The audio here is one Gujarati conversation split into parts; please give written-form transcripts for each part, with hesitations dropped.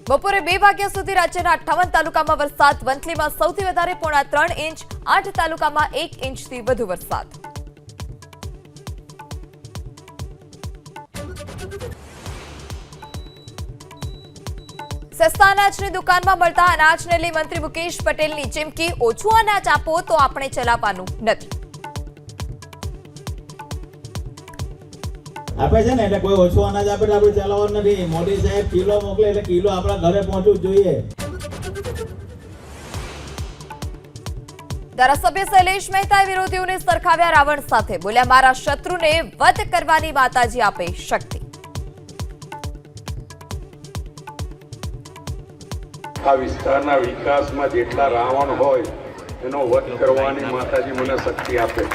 બપોરે 2 વાગ્યા સુધી રાજ્યના 58 તાલુકામાં વરસાદ. વંથલીમાં સૌથી વધારે 3.5 ઇંચ, 8 તાલુકામાં 1 ઇંચથી વધુ વરસાદ. સસ્તા અનાજની દુકાનમાં મળતા અનાજને લઈ મંત્રી મુકેશ પટેલની ચીમકી. ઓછું અનાજ આપો તો આપણે ચલાવવાનું નથી. આપે છે ને એટલે કોઈ ઓછું અનાજ આપે એટલે આપણે ચલાવવાનું નથી. મોદી સાહેબ કિલો મોકલે એટલે કિલો આપણા ઘરે પહોંચવું જ જોઈએ. ધારાસભ્ય શૈલેષ મહેતાએ વિરોધીઓને સરખાવ્યા રાવણ સાથે. બોલ્યા, મારા શત્રુને વધ કરવાની માતાજી આપે શક્તિ. આ વિસ્તારના વિકાસમાં જેટલા રાવણ હોય એનો વધ કરવાની માતાજી મને શક્તિ આપે.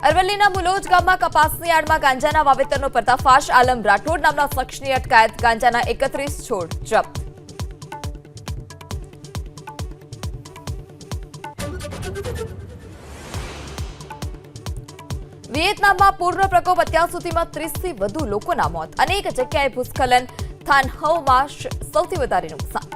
અરવલ્લીના મુલોજ ગામમાં કપાસની આડમાં ગાંજાના વાવેતરનો પર્દાફાશ. આલમ રાઠોડ નામના શખ્સની અટકાયત. ગાંજાના 31 છોડ જપ્ત. વિયેતનામમાં પૂરનો પ્રકોપ. અત્યાર સુધીમાં 30થી વધુ લોકોના મોત. અનેક જગ્યાએ ભૂસ્ખલન. થાન હવમાં સૌથી વધારે નુકસાન.